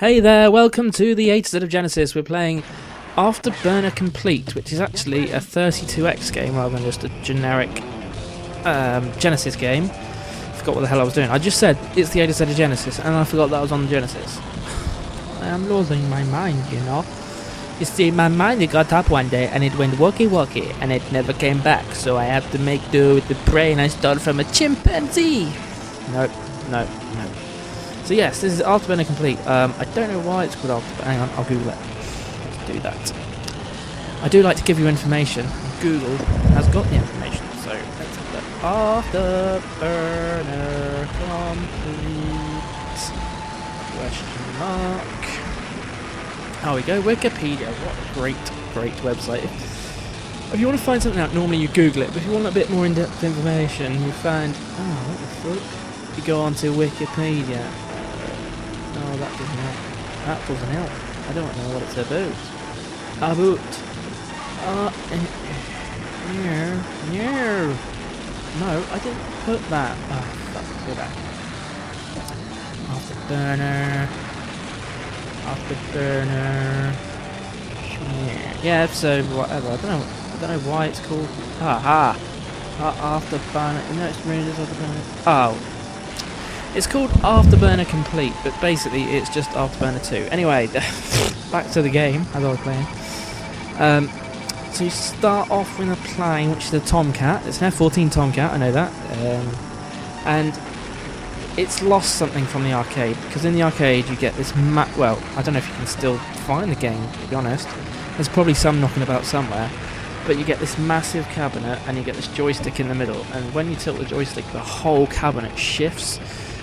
Hey there, welcome to the A to Z of Genesis. We're playing Afterburner Complete, which is actually a 32X game rather than just a generic Genesis game. Forgot what the hell I was doing. I just said it's the A to Z of Genesis, and I forgot that I was on the Genesis. I am losing my mind, you know. You see, my mind it got up one day, and it went walkie-walkie, and it never came back, so I had to make do with the brain I stole from a chimpanzee. No. So yes, this is Afterburner Complete. I don't know why it's called Afterburner. Hang on, I'll Google it. Let's do that. I do like to give you information. Google has got the information, so let's have a look. Afterburner Complete. Question mark. There we go. Wikipedia. What a great website. If you want to find something out, normally you Google it. But if you want a bit more in-depth information, you find. Oh, what the fuck? You go onto Wikipedia. Oh, that doesn't help. That doesn't help. I don't know what it's about. No, I didn't put that. Oh, fuck. Go back. Afterburner. Yeah, episode whatever. I don't know why it's called. Afterburner. No, it's really just Afterburner. Oh. It's called Afterburner Complete, but basically it's just Afterburner 2. Anyway, back to the game, as I was playing. So you start off with a plane, which is a Tomcat. It's an F-14 Tomcat, I know that. And it's lost something from the arcade, because in the arcade you get this well, I don't know if you can still find the game, to be honest. There's probably some knocking about somewhere. But you get this massive cabinet, and you get this joystick in the middle. And when you tilt the joystick, the whole cabinet shifts.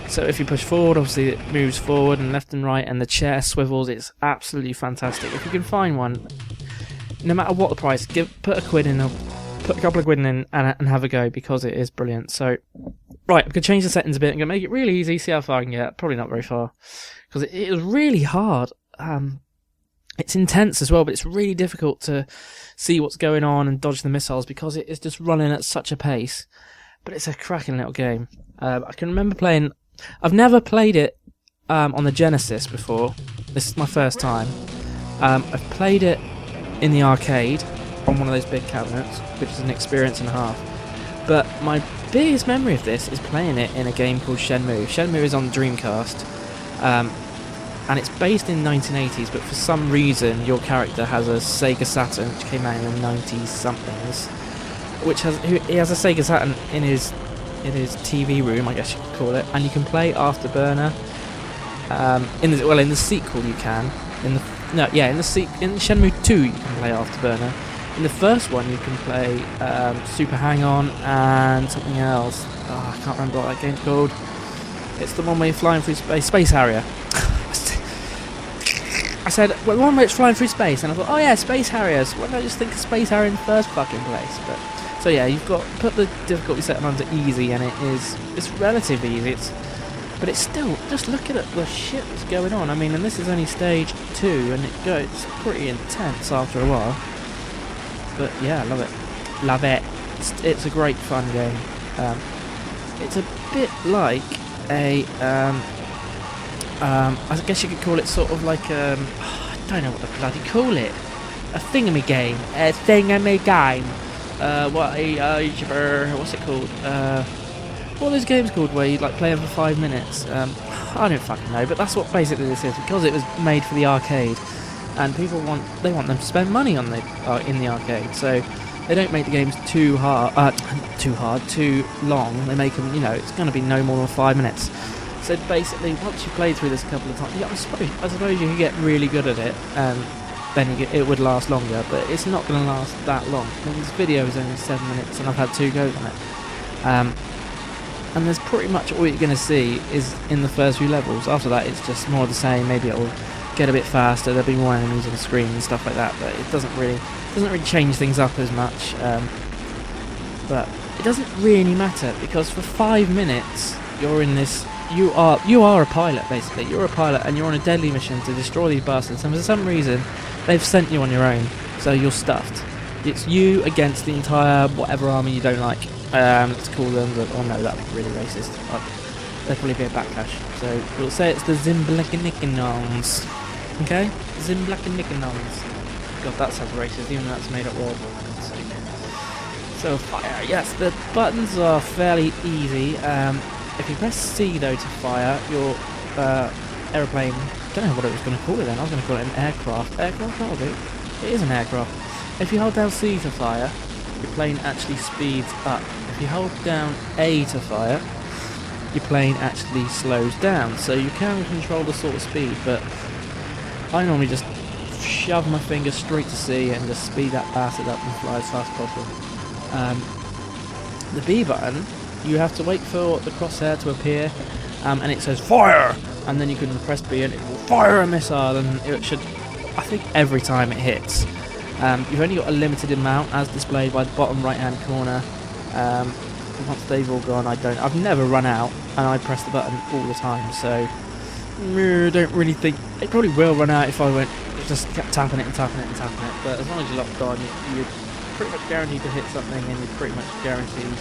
So if you push forward, obviously it moves forward and left and right, and the chair swivels. It's absolutely fantastic. If you can find one, no matter what the price, put a quid in, or put a couple of quid in and have a go, because it is brilliant. So, right, I'm going to change the settings a bit. I'm going to make it really easy, see how far I can get. Probably not very far, because it is really hard. It's intense as well, but it's really difficult to see what's going on and dodge the missiles, because it is just running at such a pace. But it's a cracking little game. I can remember playing. I've never played it on the Genesis before. This is my first time. I've played it in the arcade on one of those big cabinets, which is an experience and a half. But my biggest memory of this is playing it in a game called Shenmue. Shenmue is on Dreamcast, and it's based in 1980s, but for some reason your character has a Sega Saturn, which came out in the 90s somethings, he has a Sega Saturn in his TV room, I guess you could call it, and you can play Afterburner. In the sequel you can. In Shenmue 2 you can play Afterburner. In the first one you can play Super Hang-On and something else. Oh, I can't remember what that game's called. It's the one where you're flying through space. Space Harrier. I said, well, the one where it's flying through space, and I thought, oh yeah, Space Harriers. Why don't I just think of Space Harrier in the first fucking place? But so yeah, you've got put the difficulty setting on to easy, and it's relatively easy. But it's still, just look at the shit that's going on. I mean, and this is only stage 2, and it's pretty intense after a while. But yeah, love it. It's a great fun game. It's a bit like a I guess you could call it sort of like I don't know what the bloody call it. A thingammy game. What's it called? What are those games called where you like play them for 5 minutes? I don't fucking know, but that's what basically this is, because it was made for the arcade, and people want them to spend money on in the arcade, so they don't make the games too long. They make them, it's going to be no more than 5 minutes. So basically, once you play through this a couple of times, I suppose you can get really good at it, and then it would last longer, but it's not going to last that long. I mean, this video is only 7 minutes, and I've had 2 goes on it. And there's pretty much all you're going to see is in the first few levels. After that, it's just more of the same. Maybe it'll get a bit faster. There'll be more enemies on the screen and stuff like that, but it doesn't really change things up as much. But it doesn't really matter, because for 5 minutes you're in this. You are a pilot, basically. You're a pilot, and you're on a deadly mission to destroy these bastards, and for some reason they've sent you on your own, so you're stuffed. It's you against the entire whatever army you don't like. Let's call them, oh no, that would be really racist. there'll probably be a backlash. So we'll say it's the Zimblakinikinons. Okay? Zimblakinikinons. God, that sounds racist, even though that's a made up word. For God's sake. So fire, yes, the buttons are fairly easy. If you press C though to fire, your aeroplane, I don't know what it was going to call it then, I was going to call it an aircraft. Aircraft? That'll do. It is an aircraft. If you hold down C to fire, your plane actually speeds up. If you hold down A to fire, your plane actually slows down. So you can control the sort of speed, but I normally just shove my finger straight to C and just speed that bastard up and fly as fast as possible. The B button, you have to wait for the crosshair to appear, and it says fire, and then you can press B and it will fire a missile, and it should, I think, every time it hits. You've only got a limited amount as displayed by the bottom right hand corner. Once they've all gone, I've never run out, and I press the button all the time, so I don't really think it probably will run out if I went just kept tapping it and tapping it and tapping it. But as long as you're locked on, you're pretty much guaranteed to hit something, and you're pretty much guaranteed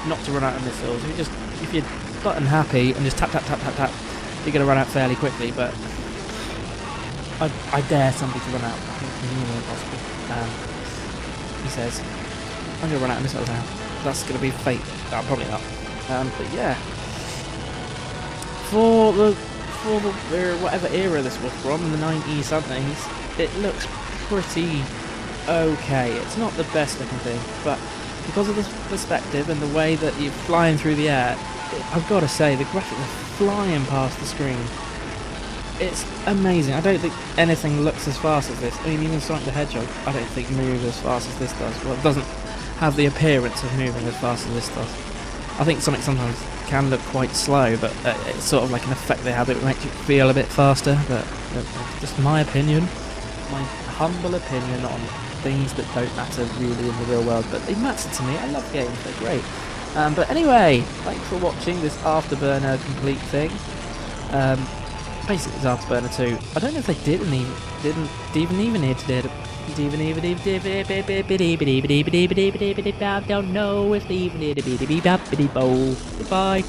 not to run out of missiles. If you're button happy and just tap tap tap tap tap, you're going to run out fairly quickly. But I dare somebody to run out. I think it's nearly impossible. He says, I'm going to run out of missiles now. That's going to be fate. No, probably not. But yeah, for the whatever era this was from, in the 90s somethings, it looks pretty okay. It's not the best looking thing, but because of the perspective and the way that you're flying through the air, I've got to say the graphics are flying past the screen. It's amazing. I don't think anything looks as fast as this. I mean, even Sonic the Hedgehog, I don't think moves as fast as this does. Well, it doesn't have the appearance of moving as fast as this does. I think Sonic sometimes can look quite slow, but it's sort of like an effect they have. It makes you feel a bit faster, but just my opinion, my humble opinion on things that don't matter really in the real world, but they matter to me. I love games, they're great. But anyway, thanks for watching this Afterburner complete thing. Basically it's Afterburner 2. I don't know if they didn't even don't know if they even did a Goodbye.